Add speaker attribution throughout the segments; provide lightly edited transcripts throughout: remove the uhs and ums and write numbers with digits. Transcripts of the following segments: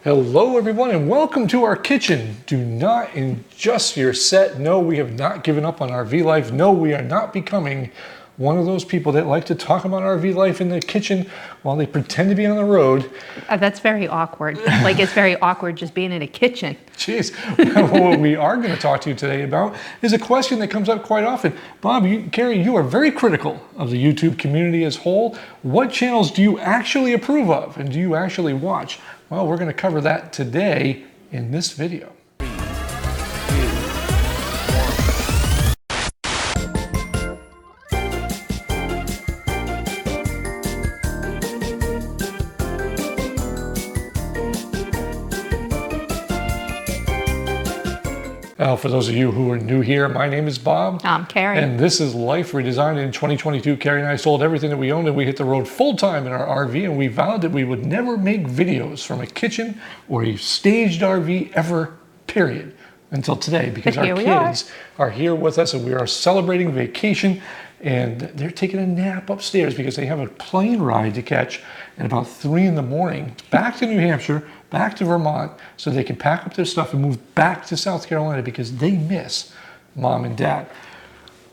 Speaker 1: Hello everyone and welcome to our kitchen. Do not adjust your set. No, we have not given up on RV life. No, we are not becoming one of those people that like to talk about RV life in the kitchen while they pretend to be on the road.
Speaker 2: That's very awkward. Like, it's very awkward just being in a kitchen.
Speaker 1: Jeez. What we are going to talk to you today about is a question that comes up quite often. Bob, Carrie, you are very critical of the YouTube community as a whole. What channels do you actually approve of and do you actually watch? Well, we're going to cover that today in this video. For those of you who are new here, my name is Bob.
Speaker 2: I'm Carrie.
Speaker 1: And this is Life Redesigned in 2022. Carrie and I sold everything that we owned and we hit the road full-time in our RV, and we vowed that we would never make videos from a kitchen or a staged RV ever, period, until today, because our kids are here with us and we are celebrating vacation, and they're taking a nap upstairs because they have a plane ride to catch at about 3 in the morning back to New Hampshire, back to Vermont, so they can pack up their stuff and move back to South Carolina because they miss mom and dad.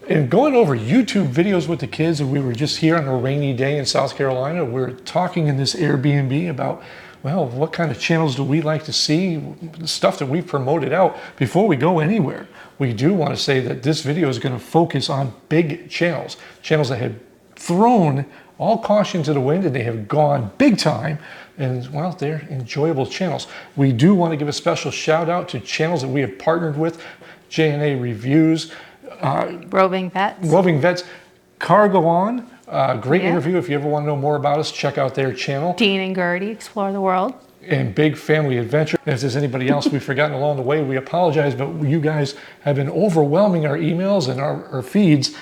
Speaker 1: And going over YouTube videos with the kids, and we were just here on a rainy day in South Carolina, we're talking in this Airbnb about, well, what kind of channels do we like to see, the stuff that we've promoted out before we go anywhere. We do want to say that this video is going to focus on big channels, channels that have thrown all caution to the wind and they have gone big time, and well, they're enjoyable channels. We do want to give a special shout out to channels that we have partnered with: J&A Reviews,
Speaker 2: Roving Vets,
Speaker 1: Cargo On, great interview. If you ever want to know more about us, check out their channel.
Speaker 2: Dean and Gertie Explore the World,
Speaker 1: and Big Family Adventure. And if there's anybody else we've forgotten along the way, we apologize, but you guys have been overwhelming our emails and our feeds,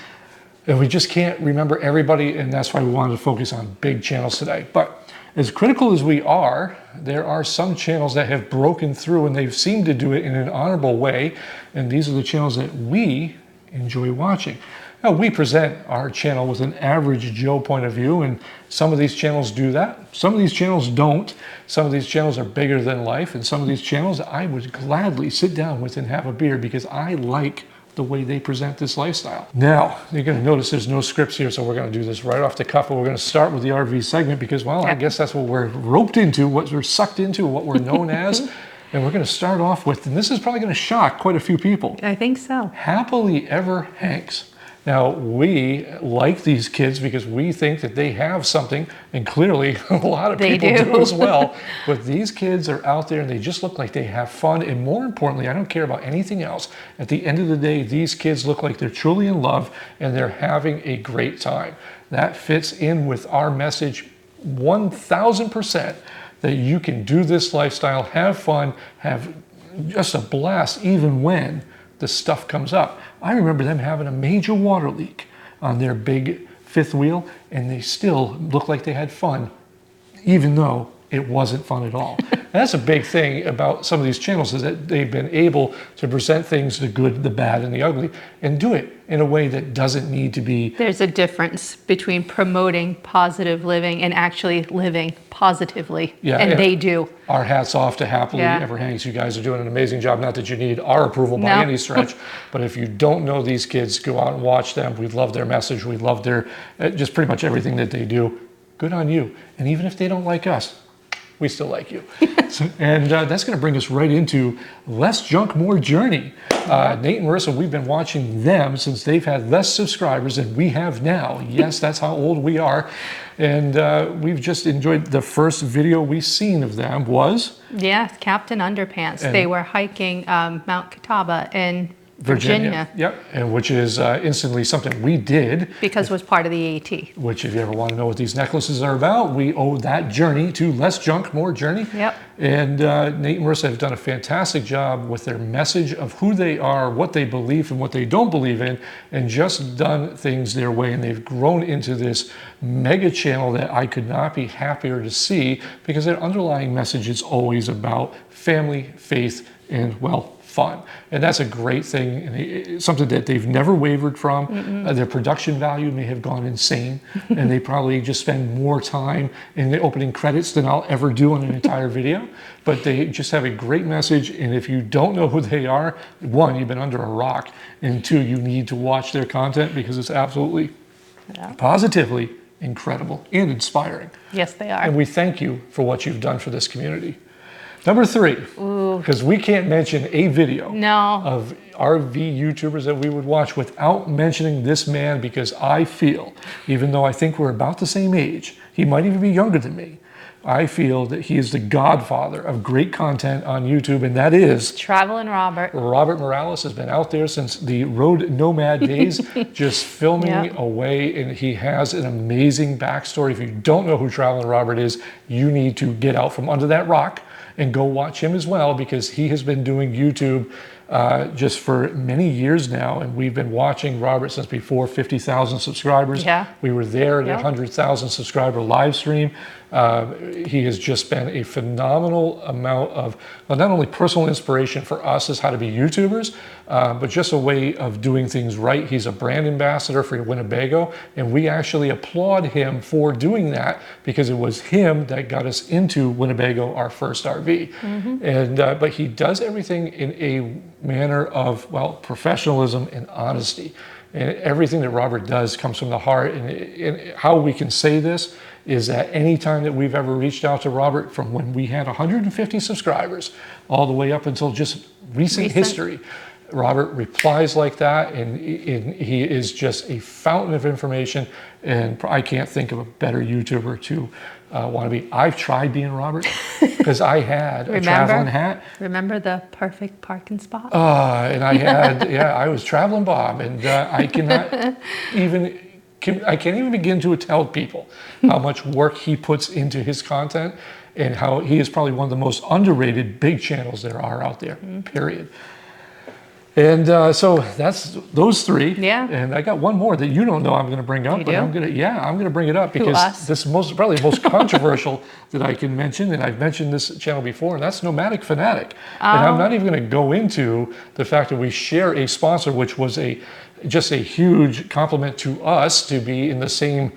Speaker 1: and we just can't remember everybody, and that's why we wanted to focus on big channels today. But as critical as we are, there are some channels that have broken through and they've seemed to do it in an honorable way, and these are the channels that we enjoy watching. Now, we present our channel with an average Joe point of view, and some of these channels do that. Some of these channels don't. Some of these channels are bigger than life, and some of these channels I would gladly sit down with and have a beer because I like the way they present this lifestyle. Now, you're going to notice there's no scripts here, so we're going to do this right off the cuff, but we're going to start with the RV segment because, well, I guess that's what we're roped into, what we're sucked into, what we're known as. And we're going to start off with, and this is probably going to shock quite a few people.
Speaker 2: I think so.
Speaker 1: Happily Ever Hanks. Now, we like these kids because we think that they have something, and clearly a lot of people do as well. But these kids are out there and they just look like they have fun. And more importantly, I don't care about anything else. At the end of the day, these kids look like they're truly in love and they're having a great time. That fits in with our message 1000%, that you can do this lifestyle, have fun, have just a blast even when the stuff comes up. I remember them having a major water leak on their big fifth wheel, and they still looked like they had fun, even though it wasn't fun at all. That's a big thing about some of these channels, is that they've been able to present things, the good, the bad, and the ugly, and do it in a way that doesn't need to be.
Speaker 2: There's a difference between promoting positive living and actually living positively, and they do.
Speaker 1: Our hats off to Happily Ever Hanks. You guys are doing an amazing job. Not that you need our approval by any stretch, but if you don't know these kids, go out and watch them. We love their message. We love their, just pretty much everything that they do. Good on you. And even if they don't like us, we still like you. And that's going to bring us right into Less Junk, More Journey. Nate and Marissa, we've been watching them since they've had less subscribers than we have now. Yes, that's how old we are. And we've just enjoyed the first video we've seen of them was?
Speaker 2: Yeah, Captain Underpants. They were hiking Mount Catawba in Virginia.
Speaker 1: Yep, and which is instantly something we did.
Speaker 2: Because it was part of the AT.
Speaker 1: Which, if you ever want to know what these necklaces are about, we owe that journey to Less Junk, More Journey.
Speaker 2: Yep.
Speaker 1: And Nate and Marissa have done a fantastic job with their message of who they are, what they believe and what they don't believe in, and just done things their way. And they've grown into this mega channel that I could not be happier to see, because their underlying message is always about family, faith, and, well, fun. And that's a great thing, and it's something that they've never wavered from. Their production value may have gone insane, and they probably just spend more time in the opening credits than I'll ever do on an entire video. But they just have a great message, and if you don't know who they are, one, you've been under a rock, and two, you need to watch their content because it's absolutely, positively incredible and inspiring.
Speaker 2: Yes, they are.
Speaker 1: And we thank you for what you've done for this community. Number 3, because we can't mention a video of RV YouTubers that we would watch without mentioning this man, because I feel, even though I think we're about the same age, he might even be younger than me, I feel that he is the godfather of great content on YouTube, and that is
Speaker 2: Traveling Robert.
Speaker 1: Robert Morales has been out there since the road nomad days, just filming away, and he has an amazing backstory. If you don't know who Traveling Robert is, you need to get out from under that rock and go watch him as well, because he has been doing YouTube just for many years now, and we've been watching Robert since before 50,000 subscribers. We were there at a 100,000 subscriber live stream. He has just been a phenomenal amount of, well, not only personal inspiration for us as how to be YouTubers, but just a way of doing things right. He's a brand ambassador for Winnebago, and we actually applaud him for doing that, because it was him that got us into Winnebago, our first RV. And but he does everything in a manner of, well, professionalism and honesty. And everything that Robert does comes from the heart. And how we can say this is that any time that we've ever reached out to Robert, from when we had 150 subscribers all the way up until just recent history, Robert replies like that, and he is just a fountain of information, and I can't think of a better YouTuber to want to be. I've tried being Robert, because I had a traveling hat.
Speaker 2: Remember the perfect parking spot?
Speaker 1: And I had, I was Traveling Bob, and I cannot even, I can't even begin to tell people how much work he puts into his content, and how he is probably one of the most underrated big channels there are out there, period. And so that's those 3. And I got one more that you don't know I'm going to bring up, I'm going to bring it up, because this is probably the most controversial that I can mention, and I've mentioned this channel before, and that's Nomadic Fanatic. And I'm not even going to go into the fact that we share a sponsor, which was just a huge compliment to us to be in the same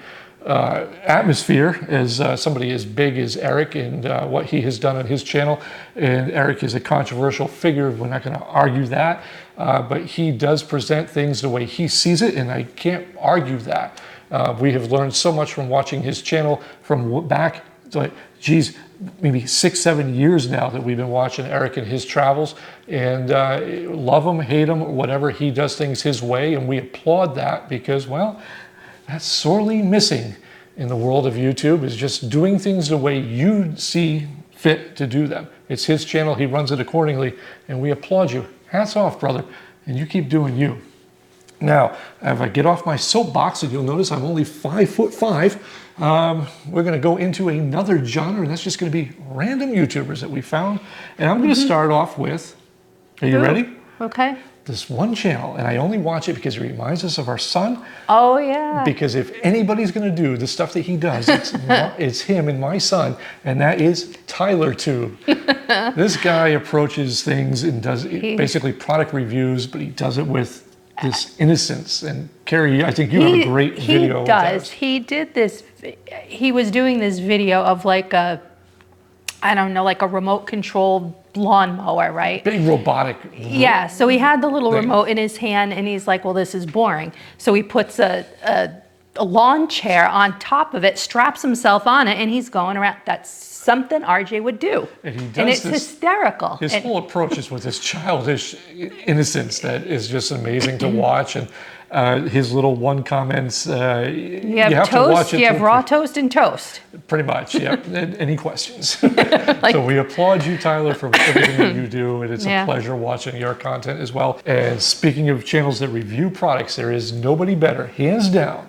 Speaker 1: atmosphere as somebody as big as Eric, and what he has done on his channel. And Eric is a controversial figure, we're not going to argue that, but he does present things the way he sees it, and I can't argue that. We have learned so much from watching his channel from back, like, geez, maybe 6-7 years now that we've been watching Eric and his travels, and love him, hate him, or whatever, he does things his way, and we applaud that, because, well, that's sorely missing in the world of YouTube, is just doing things the way you see fit to do them. It's his channel, he runs it accordingly, and we applaud you. Hats off, brother, and you keep doing you. Now, if I get off my soapbox, and you'll notice I'm only 5'5", we're going to go into another genre, and that's just going to be random YouTubers that we found. And I'm going to start off with, are you ready?
Speaker 2: Okay.
Speaker 1: This one channel, and I only watch it because it reminds us of our son.
Speaker 2: Oh, yeah.
Speaker 1: Because if anybody's going to do the stuff that he does, it's him and my son, and that is TylerTube. This guy approaches things and does basically product reviews, but he does it with this innocence. And Carrie, I think you have a great video.
Speaker 2: He does. He did this. He was doing this video of like a, I don't know, like a remote controlled lawnmower, right?
Speaker 1: Big robotic.
Speaker 2: Yeah, so he had the little remote in his hand, and he's like, well, this is boring. So he puts a lawn chair on top of it, straps himself on it, and he's going around. That's something RJ would do.
Speaker 1: And he does,
Speaker 2: and it's hysterical.
Speaker 1: His whole approach is with this childish innocence that is just amazing to watch. And his little one comments, you have to watch it.
Speaker 2: You have raw toast and toast.
Speaker 1: Pretty much, yeah. Any questions? So we applaud you, Tyler, for everything that you do, and it's a pleasure watching your content as well. And speaking of channels that review products, there is nobody better, hands down,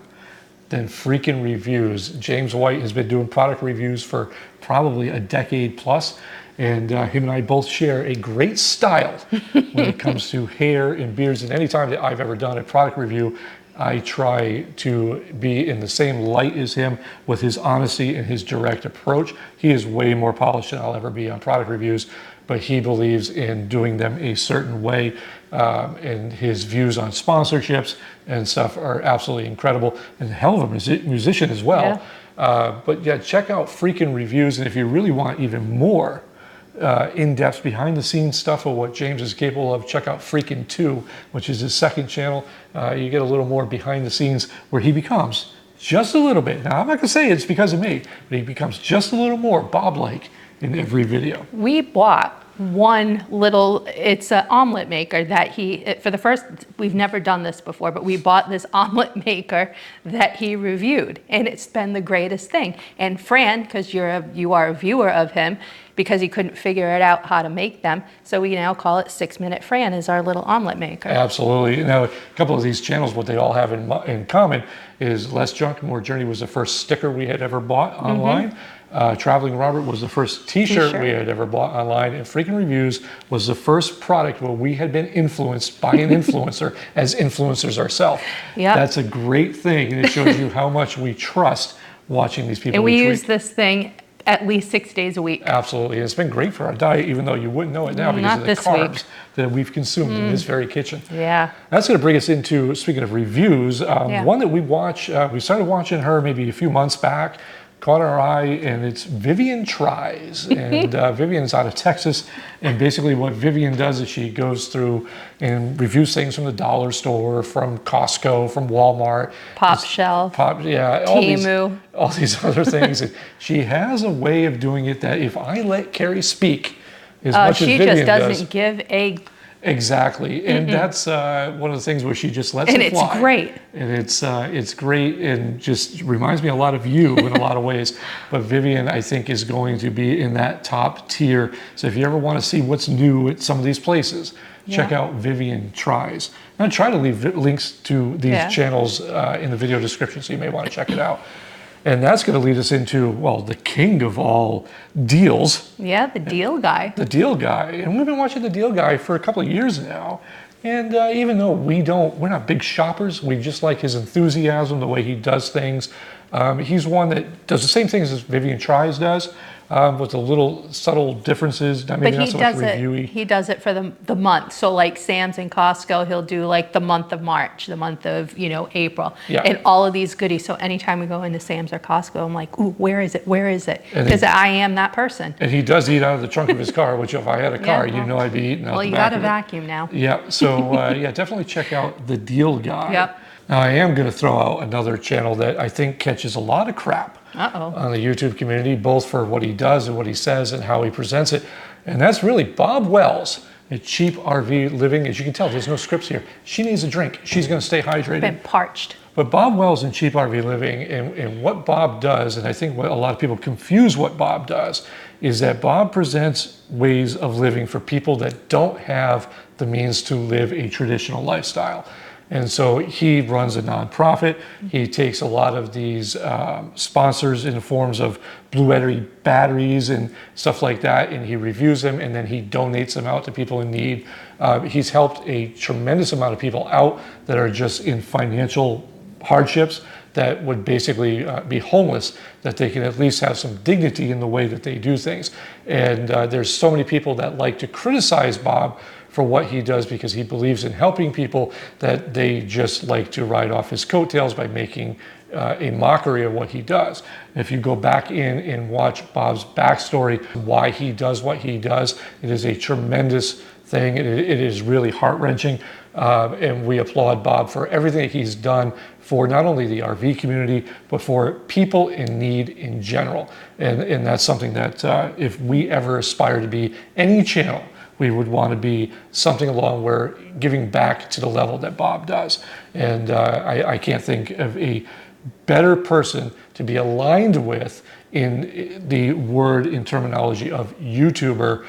Speaker 1: than Freakin' Reviews. James White has been doing product reviews for probably a decade plus, and him and I both share a great style when it comes to hair and beards. And any time that I've ever done a product review, I try to be in the same light as him with his honesty and his direct approach. He is way more polished than I'll ever be on product reviews, but he believes in doing them a certain way. And his views on sponsorships and stuff are absolutely incredible, and a hell of a musician as well. But yeah, check out Freakin' Reviews, and if you really want even more in-depth behind-the-scenes stuff of what James is capable of, check out Freakin' 2, which is his second channel. You get a little more behind the scenes where he becomes just a little bit. Now, I'm not gonna say it's because of me, but he becomes just a little more Bob-like in every video.
Speaker 2: We bought one little, it's an omelet maker that for the first, we've never done this before, but we bought this omelet maker that he reviewed, and it's been the greatest thing. And Fran, because you are a viewer of him, because he couldn't figure it out how to make them, so we now call it 6 Minute Fran is our little omelet maker.
Speaker 1: Absolutely. Now, a couple of these channels, what they all have in common is Less Junk, More Journey was the first sticker we had ever bought online. Traveling Robert was the first t-shirt we had ever bought online, and Freakin' Reviews was the first product where we had been influenced by an influencer as influencers ourselves. That's a great thing, and it shows you how much we trust watching these people.
Speaker 2: And we use this thing at least 6 days a week.
Speaker 1: Absolutely. It's been great for our diet, even though you wouldn't know it now because of the carbs that we've consumed in this very kitchen. That's going to bring us into, speaking of reviews, one that we watch, we started watching her maybe a few months back, caught our eye, and it's Vivian Tries. And Vivian's out of Texas, and basically what Vivian does is she goes through and reviews things from the dollar store, from Costco, from Walmart,
Speaker 2: Pop Shelf, Temu,
Speaker 1: all these other things. And she has a way of doing it that if I let Carrie speak as much as Vivian does, she just doesn't
Speaker 2: give a
Speaker 1: exactly, and that's one of the things where she just lets it fly.
Speaker 2: And it's great.
Speaker 1: And it's great, and just reminds me a lot of you in a lot of ways. But Vivian, I think, is going to be in that top tier. So if you ever want to see what's new at some of these places, check out Vivian Tries. And I try to leave links to these channels in the video description, so you may want to check it out. And that's going to lead us into, well, the king of all deals.
Speaker 2: Yeah, the deal guy.
Speaker 1: The deal guy. And we've been watching the deal guy for a couple of years now. And even though we're not big shoppers, we just like his enthusiasm, the way he does things. He's one that does the same things as Vivian Tries does, with the little subtle differences. Maybe not so much reviewy.
Speaker 2: He does it for the month. So like Sam's and Costco, he'll do like the month of March, the month of April, and all of these goodies. So anytime we go into Sam's or Costco, I'm like, ooh, where is it? Where is it? Because I am that person.
Speaker 1: And he does eat out of the trunk of his car, which if I had a car, I'd be eating out the back.
Speaker 2: Well, you got a vacuum now.
Speaker 1: Yeah. So definitely check out the Deal Guy. Now, I am going to throw out another channel that I think catches a lot of crap on the YouTube community, both for what he does and what he says and how he presents it. And that's really Bob Wells at Cheap RV Living. As you can tell, there's no scripts here. She needs a drink. She's going to stay hydrated.
Speaker 2: Been parched.
Speaker 1: But Bob Wells and Cheap RV Living, and what Bob does, and I think what a lot of people confuse what Bob does, is that Bob presents ways of living for people that don't have the means to live a traditional lifestyle. And so he runs a nonprofit. He takes a lot of these sponsors in the forms of Blue Energy batteries and stuff like that, and he reviews them, and then he donates them out to people in need. He's helped a tremendous amount of people out that are just in financial hardships, that would basically be homeless, that they can at least have some dignity in the way that they do things. And there's so many people that like to criticize Bob for what he does because he believes in helping people, that they just like to ride off his coattails by making a mockery of what he does. If you go back in and watch Bob's backstory, why he does what he does, it is a tremendous thing. It is really heart-wrenching, and we applaud Bob for everything that he's done for not only the RV community, but for people in need in general. And that's something that if we ever aspire to be any channel, we would want to be something along where giving back to the level that Bob does. And I can't think of a better person to be aligned with in the word and terminology of YouTuber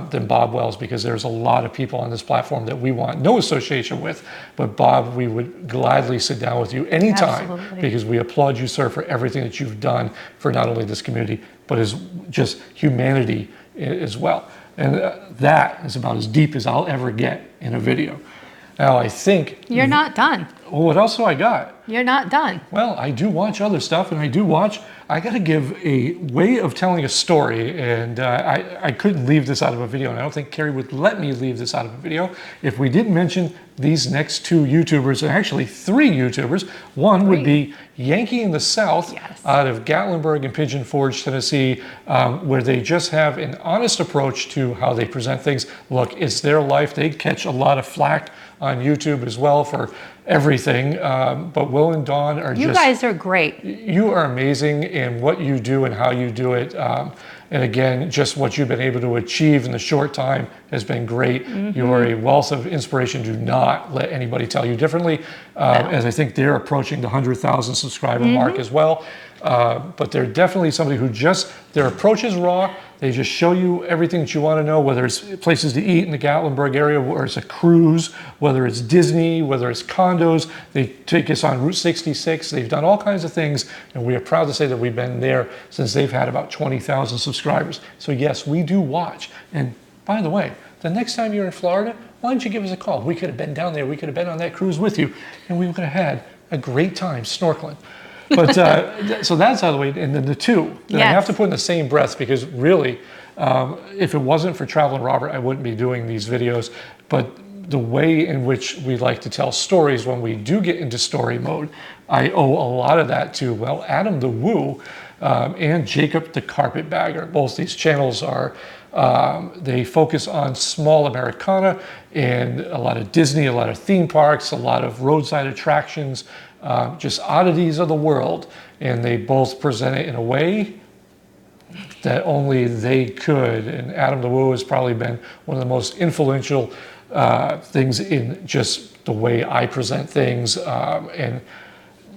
Speaker 1: than Bob Wells, because there's a lot of people on this platform that we want no association with. But Bob, we would gladly sit down with you anytime. Absolutely. Because we applaud you, sir, for everything that you've done for not only this community, but as just humanity as well. And that is about as deep as I'll ever get in a video. Now, I think...
Speaker 2: You're not done.
Speaker 1: Well, what else do I got?
Speaker 2: You're not done.
Speaker 1: Well, I do watch other stuff, and I got to give a way of telling a story, and I couldn't leave this out of a video, and I don't think Carrie would let me leave this out of a video if we didn't mention these next two YouTubers, and actually three YouTubers. One would be Yankee in the South,
Speaker 2: Yes.
Speaker 1: out of Gatlinburg and Pigeon Forge, Tennessee, where they just have an honest approach to how they present things. Look, it's their life. They catch a lot of flack on YouTube as well for everything, but Will and Dawn are
Speaker 2: You guys are great.
Speaker 1: you are amazing in what you do and how you do it. And again, just what you've been able to achieve in the short time has been great. You are a wealth of inspiration. Do not let anybody tell you differently. As I think they're approaching the 100,000 subscriber mark as well. But they're definitely somebody who their approach is raw. They just show you everything that you want to know, whether it's places to eat in the Gatlinburg area, whether it's a cruise, whether it's Disney, whether it's condos. They take us on Route 66. They've done all kinds of things, and we are proud to say that we've been there since they've had about 20,000 subscribers. So yes, we do watch. And by the way, the next time you're in Florida, why don't you give us a call? We could have been down there. We could have been on that cruise with you, and we would have had a great time snorkeling. But so that's out of the way. And then the two that I have to put in the same breath, because really, if it wasn't for Traveling Robert, I wouldn't be doing these videos. But the way in which we like to tell stories when we do get into story mode, I owe a lot of that to, well, Adam the Woo and Jacob the Carpetbagger. Both these channels are, they focus on small Americana and a lot of Disney, a lot of theme parks, a lot of roadside attractions, just oddities of the world. And they both present it in a way that only they could. And Adam the Woo has probably been one of the most influential things in just the way I present things. And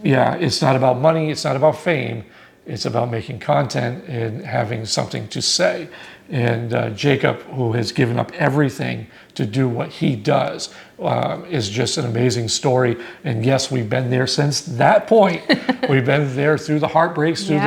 Speaker 1: yeah, it's not about money, it's not about fame, it's about making content and having something to say. And Jacob, who has given up everything to do what he does, is just an amazing story. And yes, we've been there since that point. We've been there through the heartbreaks, through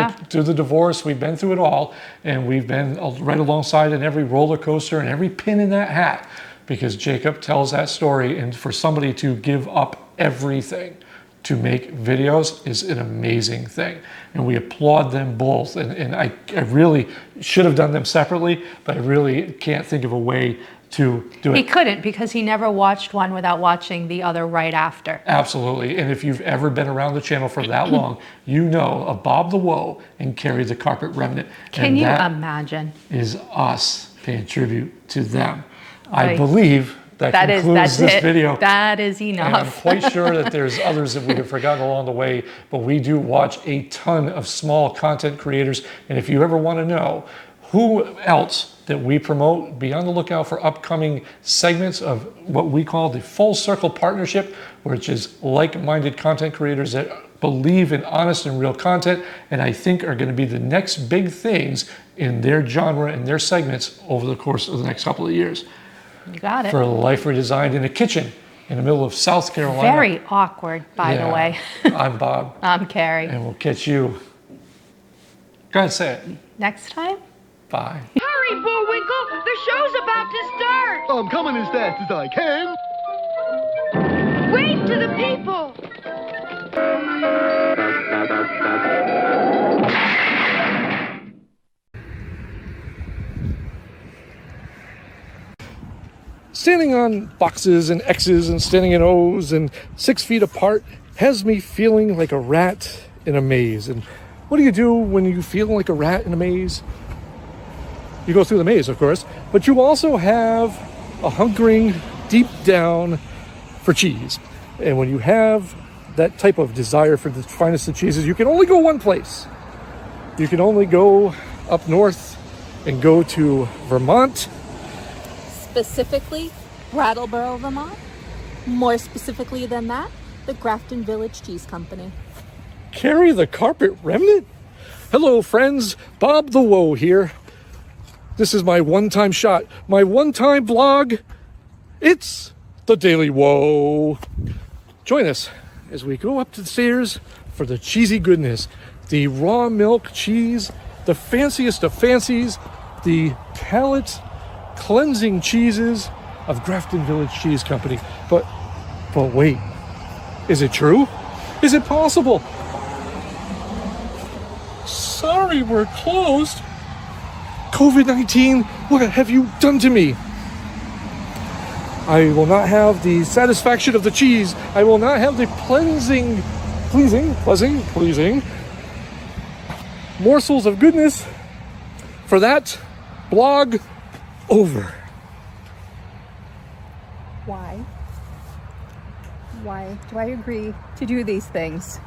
Speaker 1: the divorce. We've been through it all. And we've been right alongside in every roller coaster and every pin in that hat, because Jacob tells that story. And for somebody to give up everything to make videos is an amazing thing. And we applaud them both. And I really should have done them separately, but I really can't think of a way to do it.
Speaker 2: He couldn't, because he never watched one without watching the other right after.
Speaker 1: Absolutely. And if you've ever been around the channel for that long, you know of Bob the Woe and Carrie the Carpet Remnant.
Speaker 2: Can you imagine?
Speaker 1: Is us paying tribute to them. I believe that concludes
Speaker 2: that's
Speaker 1: this
Speaker 2: it.
Speaker 1: video.
Speaker 2: That is enough.
Speaker 1: And I'm quite sure that there's others that we have forgotten along the way, but we do watch a ton of small content creators. And if you ever want to know who else that we promote, be on the lookout for upcoming segments of what we call the Full Circle Partnership, which is like-minded content creators that believe in honest and real content, and I think are going to be the next big things in their genre and their segments over the course of the next couple of years.
Speaker 2: You got it.
Speaker 1: For Life Redesigned in a kitchen in the middle of South Carolina.
Speaker 2: Very awkward, by the way.
Speaker 1: I'm Bob.
Speaker 2: I'm Carrie.
Speaker 1: And we'll catch you. Go ahead, say it.
Speaker 2: Next time?
Speaker 1: Bye.
Speaker 3: Hurry, Bullwinkle! The show's about to start!
Speaker 4: I'm coming as fast as I can.
Speaker 3: Wave to the people!
Speaker 1: Standing on boxes and X's and standing in O's and 6 feet apart has me feeling like a rat in a maze. And what do you do when you feel like a rat in a maze? You go through the maze, of course, but you also have a hunkering deep down for cheese. And when you have that type of desire for the finest of cheeses, you can only go one place. You can only go up north and go to Vermont.
Speaker 5: Specifically, Brattleboro, Vermont. More specifically than that, the Grafton Village Cheese Company.
Speaker 1: Carrie the Carpet Remnant? Hello, friends. Bob the Woe here. This is my one-time shot, my one-time vlog. It's the Daily Woe. Join us as we go up the stairs for the cheesy goodness, the raw milk cheese, the fanciest of fancies, the palate cleansing cheeses of Grafton Village Cheese Company. But wait, Is it true? Is it possible? Sorry, we're closed. COVID-19, what have you done to me? I will not have the satisfaction of the cheese. I will not have the pleasing morsels of goodness. For that, blog over.
Speaker 6: Why? Why do I agree to do these things?